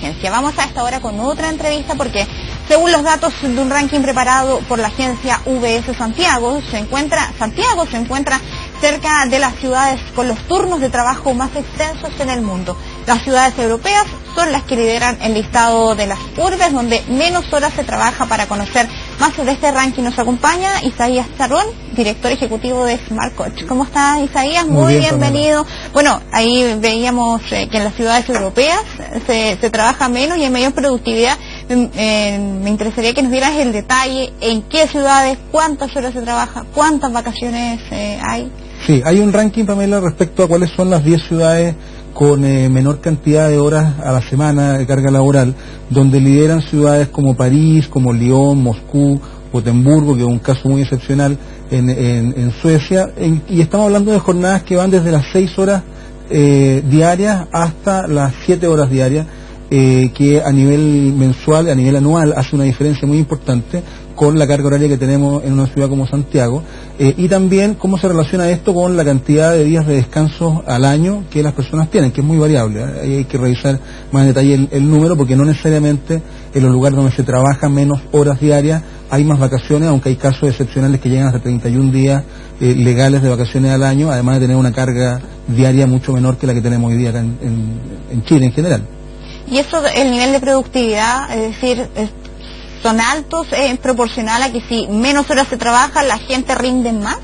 emergencia. Vamos a esta hora con otra entrevista porque según los datos de un ranking preparado por la agencia VS Santiago se encuentra cerca de las ciudades con los turnos de trabajo más extensos en el mundo. Las ciudades europeas son las que lideran el listado de las urbes donde menos horas se trabaja. Para conocer más sobre este ranking nos acompaña Isaías Charrón, director ejecutivo de Smart Coach. ¿Cómo está, Isaías? Muy bienvenido. Bueno, ahí veíamos que en las ciudades europeas se trabaja menos y hay mayor productividad. Me interesaría que nos dieras el detalle, en qué ciudades, cuántas horas se trabaja, cuántas vacaciones hay. Sí, hay un ranking, Pamela, respecto a cuáles son las 10 ciudades con menor cantidad de horas a la semana de carga laboral, donde lideran ciudades como París, como Lyon, Moscú, Gotemburgo, que es un caso muy excepcional en Suecia, y estamos hablando de jornadas que van desde las 6 horas diarias hasta las 7 horas diarias, que a nivel mensual, a nivel anual, hace una diferencia muy importante con la carga horaria que tenemos en una ciudad como Santiago, y también cómo se relaciona esto con la cantidad de días de descanso al año que las personas tienen, que es muy variable. Ahí hay que revisar más en detalle el número, porque no necesariamente en los lugares donde se trabaja menos horas diarias hay más vacaciones, aunque hay casos excepcionales que llegan hasta 31 días legales de vacaciones al año, además de tener una carga diaria mucho menor que la que tenemos hoy día acá en Chile en general. Y eso, el nivel de productividad, es decir, son altos en proporcional a que si menos horas se trabaja, la gente rinde más.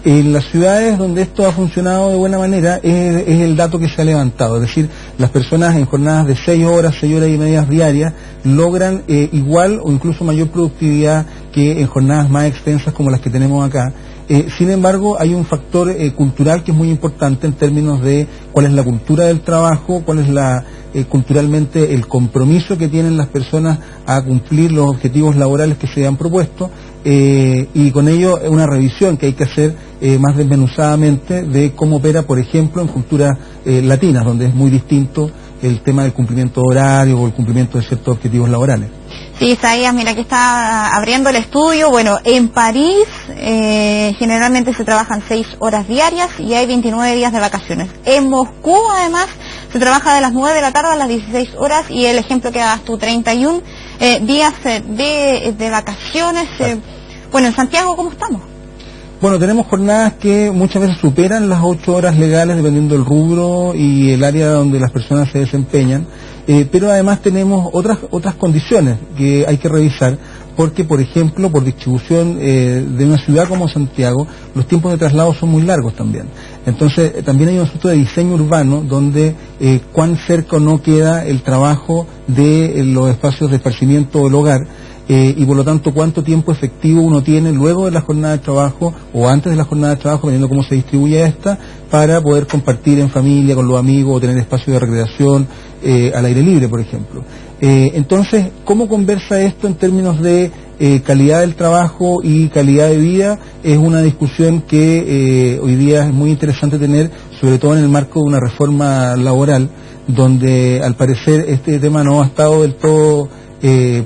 En las ciudades donde esto ha funcionado de buena manera es el dato que se ha levantado, es decir, las personas en jornadas de 6 horas y media diarias logran igual o incluso mayor productividad que en jornadas más extensas como las que tenemos acá. Sin embargo, hay un factor cultural que es muy importante en términos de cuál es la cultura del trabajo, cuál es culturalmente el compromiso que tienen las personas a cumplir los objetivos laborales que se han propuesto, y con ello una revisión que hay que hacer más desmenuzadamente de cómo opera, por ejemplo, en culturas latinas, donde es muy distinto el tema del cumplimiento de horario o el cumplimiento de ciertos objetivos laborales. Sí, Isaías, mira que está abriendo el estudio. Bueno, en París generalmente se trabajan 6 horas diarias y hay 29 días de vacaciones. En Moscú, además, se trabaja de las 9 de la tarde a las 16 horas y el ejemplo que das tú, 31 días de vacaciones. Bueno, en Santiago, ¿cómo estamos? Bueno, tenemos jornadas que muchas veces superan las 8 horas legales dependiendo del rubro y el área donde las personas se desempeñan, pero además tenemos otras condiciones que hay que revisar, porque, por ejemplo, por distribución de una ciudad como Santiago, los tiempos de traslado son muy largos también. Entonces, también hay un asunto de diseño urbano, donde cuán cerca o no queda el trabajo de los espacios de esparcimiento del hogar, y por lo tanto cuánto tiempo efectivo uno tiene luego de la jornada de trabajo o antes de la jornada de trabajo, dependiendo cómo se distribuye esta, para poder compartir en familia, con los amigos, o tener espacio de recreación al aire libre, por ejemplo. Entonces, ¿cómo conversa esto en términos de calidad del trabajo y calidad de vida? Es una discusión que hoy día es muy interesante tener, sobre todo en el marco de una reforma laboral, donde al parecer este tema no ha estado del todo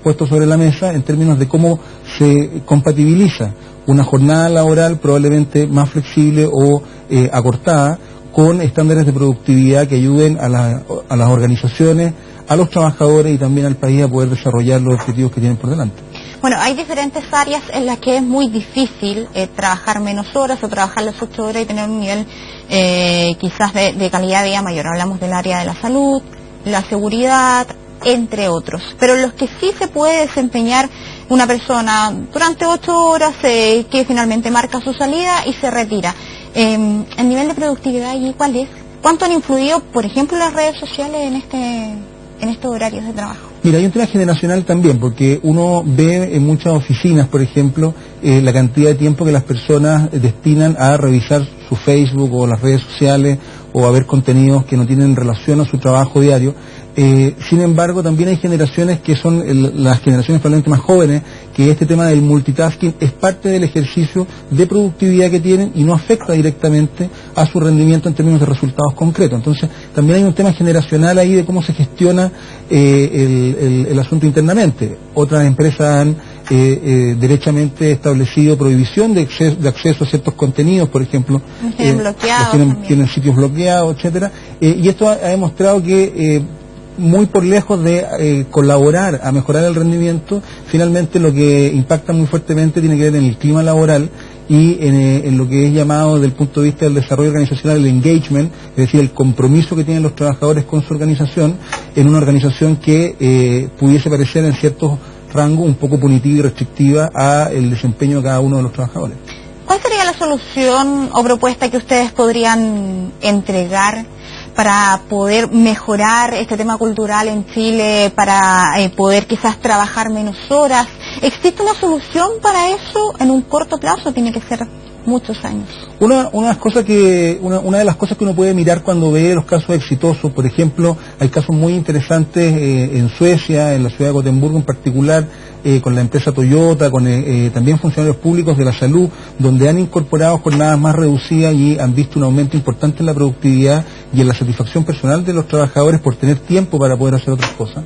puesto sobre la mesa en términos de cómo se compatibiliza una jornada laboral probablemente más flexible o acortada con estándares de productividad que ayuden a las organizaciones, a los trabajadores y también al país a poder desarrollar los objetivos que tienen por delante. Bueno, hay diferentes áreas en las que es muy difícil trabajar menos horas o trabajar las 8 horas y tener un nivel quizás de calidad de vida mayor. Hablamos del área de la salud, la seguridad, entre otros. Pero los que sí se puede desempeñar una persona durante 8 horas, que finalmente marca su salida y se retira. El nivel de productividad allí, ¿cuál es? ¿Cuánto han influido, por ejemplo, las redes sociales en estos horarios de trabajo? Mira, hay un tema generacional también, porque uno ve en muchas oficinas, por ejemplo, la cantidad de tiempo que las personas destinan a revisar su Facebook o las redes sociales o a ver contenidos que no tienen relación a su trabajo diario. Sin embargo, también hay generaciones que son las generaciones probablemente más jóvenes, que este tema del multitasking es parte del ejercicio de productividad que tienen y no afecta directamente a su rendimiento en términos de resultados concretos. Entonces, también hay un tema generacional ahí de cómo se gestiona el asunto internamente. Otras empresas han derechamente establecido prohibición de acceso a ciertos contenidos, por ejemplo, tienen sitios bloqueados, etcétera, y esto ha demostrado que muy por lejos de colaborar a mejorar el rendimiento, finalmente lo que impacta muy fuertemente tiene que ver en el clima laboral y en lo que es llamado desde el punto de vista del desarrollo organizacional el engagement, es decir, el compromiso que tienen los trabajadores con su organización, en una organización que pudiese parecer en ciertos rangos un poco punitiva y restrictiva a el desempeño de cada uno de los trabajadores. ¿Cuál sería la solución o propuesta que ustedes podrían entregar para poder mejorar este tema cultural en Chile, para poder quizás trabajar menos horas? ¿Existe una solución para eso en un corto plazo? Tiene que ser muchos años. Una de las cosas que uno puede mirar cuando ve los casos exitosos, por ejemplo, hay casos muy interesantes en Suecia, en la ciudad de Gotemburgo en particular, con la empresa Toyota, con también funcionarios públicos de la salud, donde han incorporado jornadas más reducidas y han visto un aumento importante en la productividad y en la satisfacción personal de los trabajadores por tener tiempo para poder hacer otras cosas.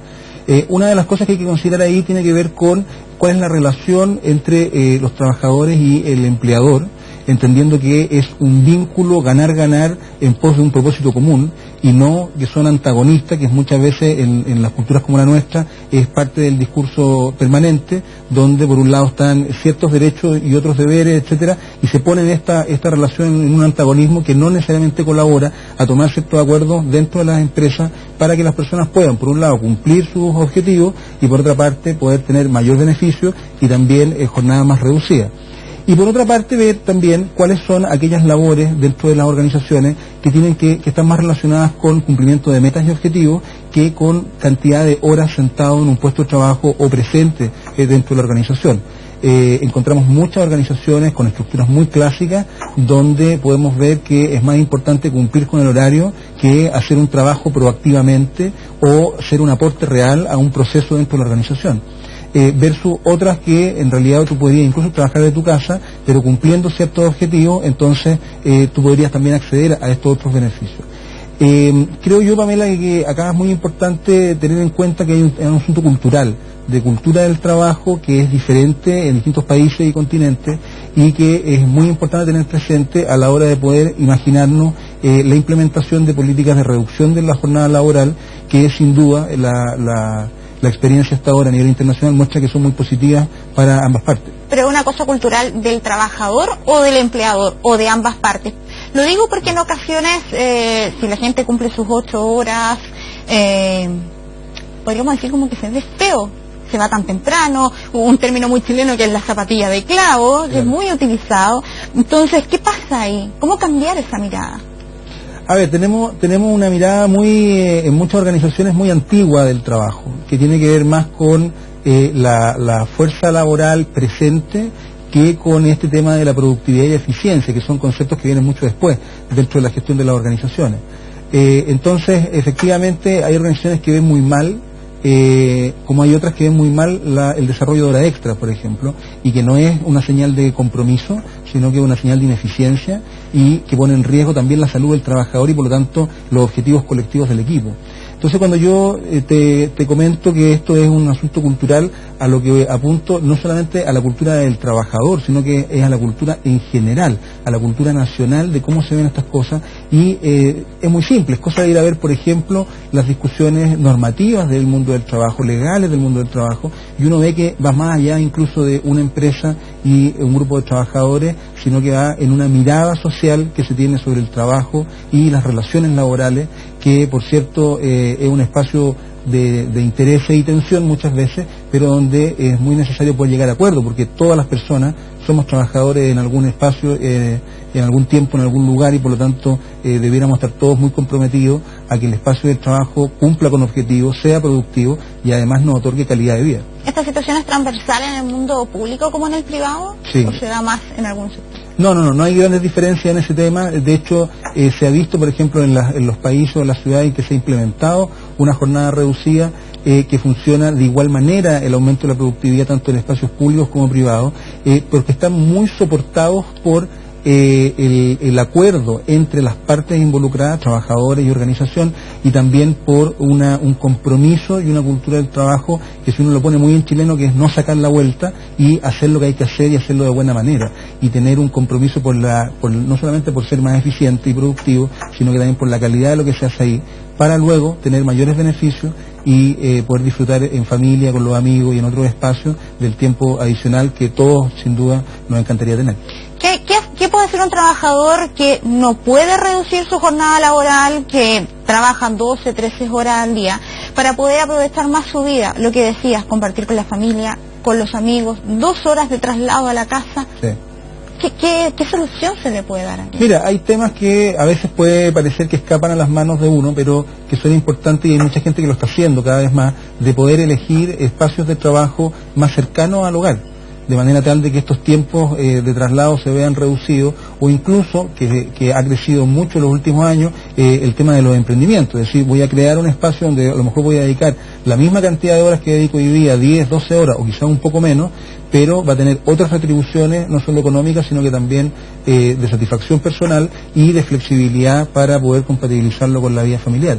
Una de las cosas que hay que considerar ahí tiene que ver con cuál es la relación entre los trabajadores y el empleador, entendiendo que es un vínculo ganar-ganar en pos de un propósito común y no que son antagonistas, que muchas veces en las culturas como la nuestra es parte del discurso permanente, donde por un lado están ciertos derechos y otros deberes, etcétera, y se pone esta relación en un antagonismo que no necesariamente colabora a tomar ciertos acuerdos dentro de las empresas para que las personas puedan, por un lado, cumplir sus objetivos y por otra parte poder tener mayor beneficio y también jornadas más reducidas. Y por otra parte ver también cuáles son aquellas labores dentro de las organizaciones que están más relacionadas con cumplimiento de metas y objetivos que con cantidad de horas sentado en un puesto de trabajo o presente dentro de la organización. Encontramos muchas organizaciones con estructuras muy clásicas donde podemos ver que es más importante cumplir con el horario que hacer un trabajo proactivamente o ser un aporte real a un proceso dentro de la organización. Versus otras que en realidad tú podrías incluso trabajar de tu casa, pero cumpliendo ciertos objetivos, entonces tú podrías también acceder a estos otros beneficios. Creo yo, Pamela, que acá es muy importante tener en cuenta que hay un asunto cultural, de cultura del trabajo, que es diferente en distintos países y continentes, y que es muy importante tener presente a la hora de poder imaginarnos la implementación de políticas de reducción de la jornada laboral, que es sin duda la experiencia hasta ahora a nivel internacional muestra que son muy positivas para ambas partes. ¿Pero es una cosa cultural del trabajador o del empleador o de ambas partes? Lo digo porque en ocasiones, si la gente cumple sus 8 horas, podríamos decir como que se ve feo, se va tan temprano, un término muy chileno que es la zapatilla de clavo, claro, que es muy utilizado. Entonces, ¿qué pasa ahí? ¿Cómo cambiar esa mirada? A ver, tenemos una mirada en muchas organizaciones muy antigua del trabajo, que tiene que ver más con la fuerza laboral presente que con este tema de la productividad y eficiencia, que son conceptos que vienen mucho después dentro de la gestión de las organizaciones. Entonces, efectivamente, hay organizaciones que ven muy mal, como hay otras que ven muy mal el desarrollo de hora extra, por ejemplo, y que no es una señal de compromiso, sino que es una señal de ineficiencia y que pone en riesgo también la salud del trabajador y por lo tanto los objetivos colectivos del equipo. Entonces cuando yo te comento que esto es un asunto cultural, a lo que apunto no solamente a la cultura del trabajador, sino que es a la cultura en general, a la cultura nacional de cómo se ven estas cosas, y es muy simple, es cosa de ir a ver, por ejemplo, las discusiones normativas del mundo del trabajo, legales del mundo del trabajo, y uno ve que va más allá incluso de una empresa y un grupo de trabajadores, sino que va en una mirada social que se tiene sobre el trabajo y las relaciones laborales, que por cierto es un espacio de interés y tensión muchas veces, pero donde es muy necesario poder llegar a acuerdo, porque todas las personas somos trabajadores en algún espacio, en algún tiempo, en algún lugar, y por lo tanto debiéramos estar todos muy comprometidos a que el espacio de trabajo cumpla con objetivos, sea productivo y además nos otorgue calidad de vida. ¿Esta situación es transversal en el mundo público como en el privado? Sí. ¿O se da más en algún sector? No hay grandes diferencias en ese tema. De hecho, se ha visto, por ejemplo, en los países o en las ciudades en que se ha implementado una jornada reducida que funciona de igual manera el aumento de la productividad tanto en espacios públicos como privados, porque están muy soportados por el acuerdo entre las partes involucradas, trabajadores y organización, y también por un compromiso y una cultura del trabajo que, si uno lo pone muy en chileno, que es no sacar la vuelta y hacer lo que hay que hacer y hacerlo de buena manera, y tener un compromiso no solamente por ser más eficiente y productivo, sino que también por la calidad de lo que se hace ahí, para luego tener mayores beneficios y poder disfrutar en familia, con los amigos y en otros espacios del tiempo adicional que todos sin duda nos encantaría tener. ¿Qué puede hacer un trabajador que no puede reducir su jornada laboral, que trabaja 12, 13 horas al día, para poder aprovechar más su vida? Lo que decías, compartir con la familia, con los amigos, 2 horas de traslado a la casa. Sí. ¿Qué solución se le puede dar aquí? Mira, hay temas que a veces puede parecer que escapan a las manos de uno, pero que son importantes, y hay mucha gente que lo está haciendo cada vez más, de poder elegir espacios de trabajo más cercanos al hogar, de manera tal de que estos tiempos de traslado se vean reducidos, o incluso, que ha crecido mucho en los últimos años, el tema de los emprendimientos. Es decir, voy a crear un espacio donde a lo mejor voy a dedicar la misma cantidad de horas que dedico hoy día, 10, 12 horas, o quizá un poco menos, pero va a tener otras retribuciones, no solo económicas, sino que también de satisfacción personal y de flexibilidad para poder compatibilizarlo con la vida familiar.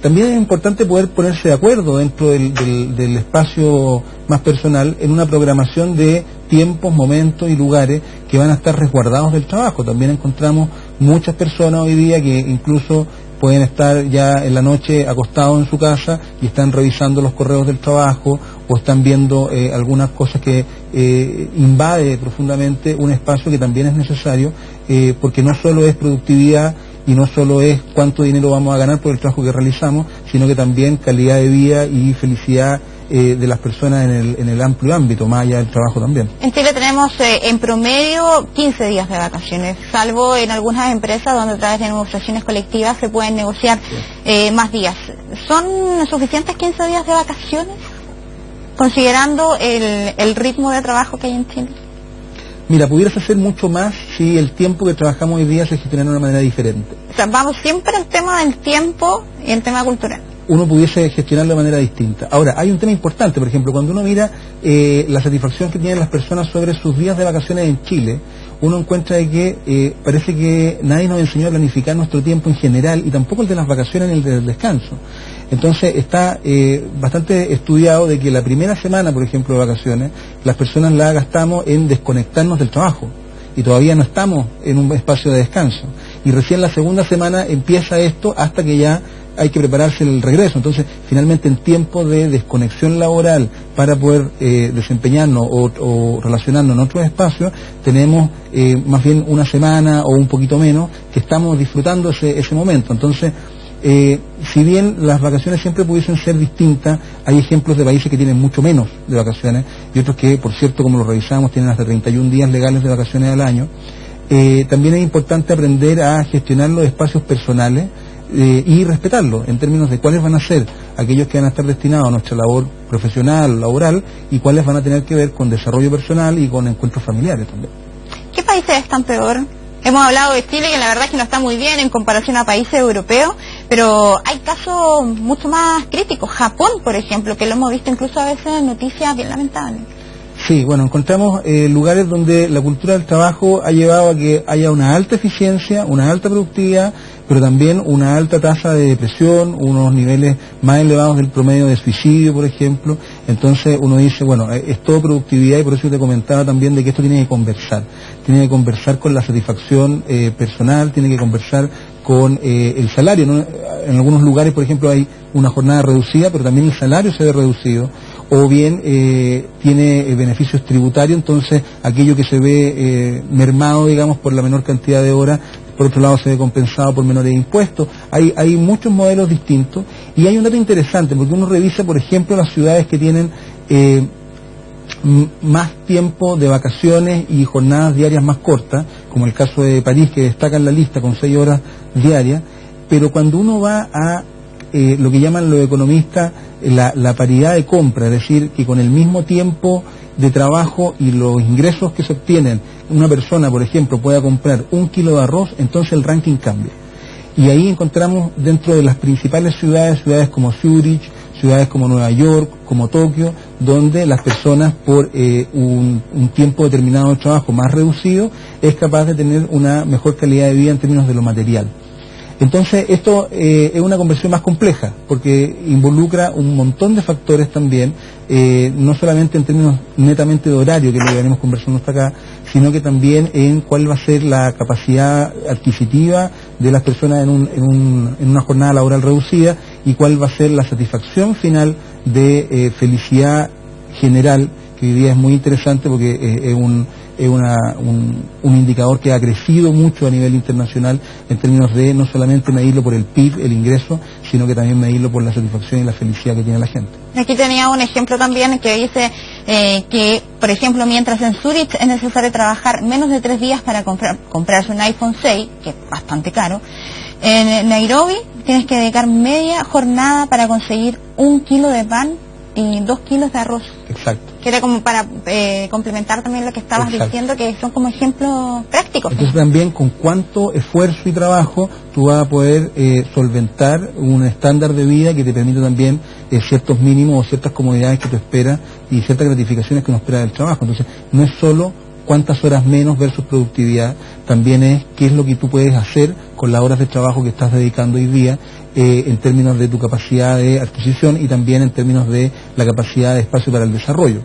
También es importante poder ponerse de acuerdo dentro del espacio más personal en una programación de tiempos, momentos y lugares que van a estar resguardados del trabajo. También encontramos muchas personas hoy día que incluso pueden estar ya en la noche acostados en su casa y están revisando los correos del trabajo, o están viendo algunas cosas que invade profundamente un espacio que también es necesario, porque no solo es productividad y no solo es cuánto dinero vamos a ganar por el trabajo que realizamos, sino que también calidad de vida y felicidad de las personas en el amplio ámbito, más allá del trabajo también. En Chile tenemos en promedio 15 días de vacaciones, salvo en algunas empresas donde a través de negociaciones colectivas se pueden negociar más días. ¿Son suficientes 15 días de vacaciones, considerando el ritmo de trabajo que hay en Chile? Mira, pudiese hacer mucho más si el tiempo que trabajamos hoy día se gestionara de una manera diferente. O sea, vamos siempre al tema del tiempo y el tema cultural. Uno pudiese gestionarlo de manera distinta. Ahora, hay un tema importante, por ejemplo, cuando uno mira la satisfacción que tienen las personas sobre sus días de vacaciones en Chile, uno encuentra de que parece que nadie nos enseñó a planificar nuestro tiempo en general, y tampoco el de las vacaciones ni el del descanso. Entonces está bastante estudiado de que la primera semana, por ejemplo, de vacaciones, las personas la gastamos en desconectarnos del trabajo, y todavía no estamos en un espacio de descanso. Y recién la segunda semana empieza esto, hasta que ya hay que prepararse el regreso. Entonces, finalmente, en tiempo de desconexión laboral para poder desempeñarnos o relacionarnos en otros espacios, tenemos más bien una semana o un poquito menos que estamos disfrutando ese momento. Entonces, si bien las vacaciones siempre pudiesen ser distintas, hay ejemplos de países que tienen mucho menos de vacaciones, y otros que, por cierto, como lo revisamos, tienen hasta 31 días legales de vacaciones al año. También es importante aprender a gestionar los espacios personales y respetarlos en términos de cuáles van a ser aquellos que van a estar destinados a nuestra labor profesional, laboral, y cuáles van a tener que ver con desarrollo personal y con encuentros familiares también. ¿Qué países están peor? Hemos hablado de Chile, que la verdad es que no está muy bien en comparación a países europeos, pero hay casos mucho más críticos. Japón, por ejemplo, que lo hemos visto incluso a veces en noticias bien lamentables. Sí, bueno, encontramos lugares donde la cultura del trabajo ha llevado a que haya una alta eficiencia, una alta productividad, pero también una alta tasa de depresión, unos niveles más elevados del promedio de suicidio, por ejemplo. Entonces uno dice, bueno, es todo productividad, y por eso te comentaba también de que esto tiene que conversar con la satisfacción personal, tiene que conversar con el salario, ¿no? En algunos lugares, por ejemplo, hay una jornada reducida, pero también el salario se ve reducido, o bien tiene beneficios tributarios, entonces aquello que se ve mermado, digamos, por la menor cantidad de horas, por otro lado se ve compensado por menores impuestos. Hay muchos modelos distintos, y hay un dato interesante, porque uno revisa, por ejemplo, las ciudades que tienen más tiempo de vacaciones y jornadas diarias más cortas, como el caso de París, que destaca en la lista con 6 horas diarias, pero cuando uno va a lo que llaman los economistas la paridad de compra, es decir, que con el mismo tiempo de trabajo y los ingresos que se obtienen, una persona, por ejemplo, pueda comprar 1 kilo de arroz, entonces el ranking cambia. Y ahí encontramos dentro de las principales ciudades como Zúrich, ciudades como Nueva York, como Tokio, donde las personas por un tiempo determinado de trabajo más reducido es capaz de tener una mejor calidad de vida en términos de lo material. Entonces esto es una conversión más compleja porque involucra un montón de factores también, no solamente en términos netamente de horario, que es lo que venimos conversando hasta acá, sino que también en cuál va a ser la capacidad adquisitiva de las personas en una jornada laboral reducida y cuál va a ser la satisfacción final de felicidad general, que hoy día es muy interesante porque es un indicador que ha crecido mucho a nivel internacional en términos de no solamente medirlo por el PIB, el ingreso, sino que también medirlo por la satisfacción y la felicidad que tiene la gente. Aquí tenía un ejemplo también que dice que, por ejemplo, mientras en Zurich es necesario trabajar menos de 3 días para comprarse un iPhone 6, que es bastante caro, en Nairobi tienes que dedicar media jornada para conseguir 1 kilo de pan y 2 kilos de arroz. Exacto. Que era como para complementar también lo que estabas diciendo, que son como ejemplos prácticos. Entonces también con cuánto esfuerzo y trabajo tú vas a poder solventar un estándar de vida que te permite también ciertos mínimos o ciertas comodidades que tú esperas y ciertas gratificaciones que uno espera del trabajo. Entonces no es solo cuántas horas menos versus productividad, también es qué es lo que tú puedes hacer con las horas de trabajo que estás dedicando hoy día, en términos de tu capacidad de adquisición y también en términos de la capacidad de espacio para el desarrollo.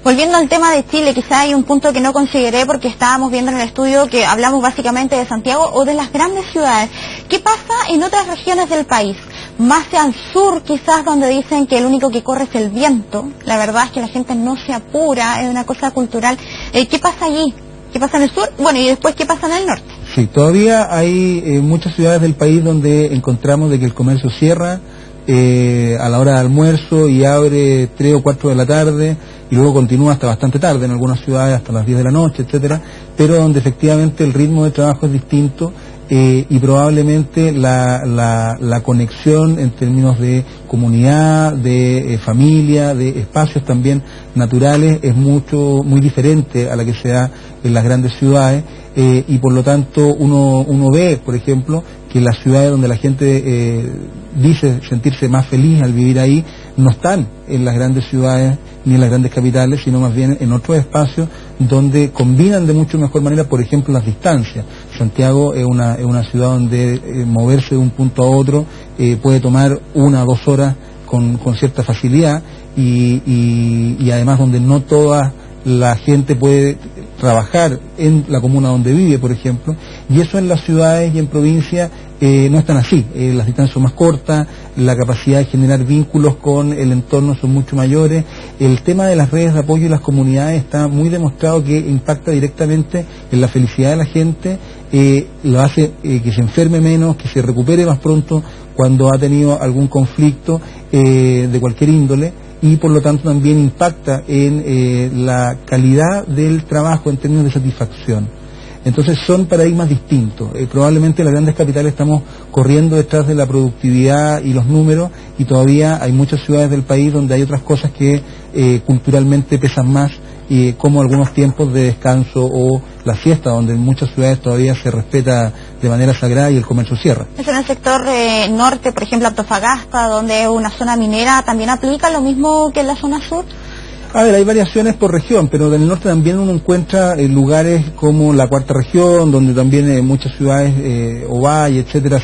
Volviendo al tema de Chile, quizá hay un punto que no consideré porque estábamos viendo en el estudio que hablamos básicamente de Santiago o de las grandes ciudades. ¿Qué pasa en otras regiones del país? Más al sur quizás, donde dicen que el único que corre es el viento. La verdad es que la gente no se apura, es una cosa cultural. ¿Qué pasa allí? ¿Qué pasa en el sur? Bueno, y después, ¿qué pasa en el norte? Sí, todavía hay muchas ciudades del país donde encontramos de que el comercio cierra a la hora de almuerzo y abre 3 o 4 de la tarde y luego continúa hasta bastante tarde, en algunas ciudades hasta las 10 de la noche, etcétera, pero donde efectivamente el ritmo de trabajo es distinto y probablemente la conexión en términos de comunidad, de familia, de espacios también naturales es muy diferente a la que se da en las grandes ciudades y por lo tanto uno ve, por ejemplo, que las ciudades donde la gente dice sentirse más feliz al vivir ahí no están en las grandes ciudades ni en las grandes capitales, sino más bien en otros espacios donde combinan de mucho mejor manera, por ejemplo, las distancias. Santiago es una ciudad donde moverse de un punto a otro puede tomar 1 o 2 horas con cierta facilidad y además donde no toda la gente puede trabajar en la comuna donde vive, por ejemplo, y eso en las ciudades y en provincias no es tan así. Las distancias son más cortas, la capacidad de generar vínculos con el entorno son mucho mayores. El tema de las redes de apoyo y las comunidades está muy demostrado que impacta directamente en la felicidad de la gente, lo hace que se enferme menos, que se recupere más pronto cuando ha tenido algún conflicto de cualquier índole, y por lo tanto también impacta en la calidad del trabajo en términos de satisfacción. Entonces son paradigmas distintos. Probablemente en las grandes capitales estamos corriendo detrás de la productividad y los números, y todavía hay muchas ciudades del país donde hay otras cosas que culturalmente pesan más, como algunos tiempos de descanso o la siesta, donde en muchas ciudades todavía se respeta de manera sagrada y el comercio cierra. ¿Es en el sector norte, por ejemplo, Antofagasta, donde es una zona minera, también aplica lo mismo que en la zona sur? A ver, hay variaciones por región, pero en el norte también uno encuentra lugares como la Cuarta Región, donde también en muchas ciudades, Ovalle, etcétera,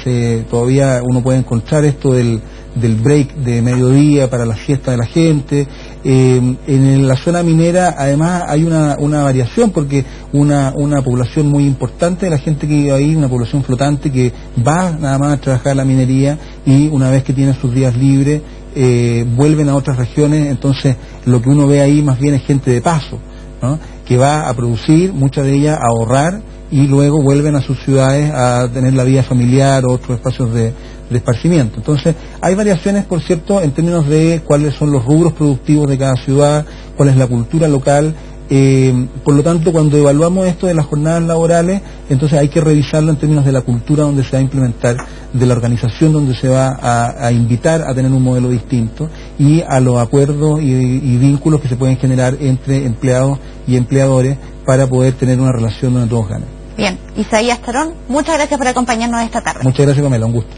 todavía uno puede encontrar esto del break de mediodía para la siesta de la gente. En la zona minera además hay una variación, porque una población muy importante de la gente que vive ahí, una población flotante que va nada más a trabajar la minería y una vez que tiene sus días libres vuelven a otras regiones. Entonces lo que uno ve ahí más bien es gente de paso, ¿no?, que va a producir, muchas de ellas a ahorrar, y luego vuelven a sus ciudades a tener la vida familiar o otros espacios de esparcimiento. Entonces hay variaciones, por cierto, en términos de cuáles son los rubros productivos de cada ciudad, cuál es la cultura local. Por lo tanto, cuando evaluamos esto de las jornadas laborales, entonces hay que revisarlo en términos de la cultura donde se va a implementar, de la organización donde se va a invitar a tener un modelo distinto, y a los acuerdos y vínculos que se pueden generar entre empleados y empleadores para poder tener una relación donde todos ganen. Bien, Isaías Tarón, muchas gracias por acompañarnos esta tarde. Muchas gracias, Pamela, un gusto.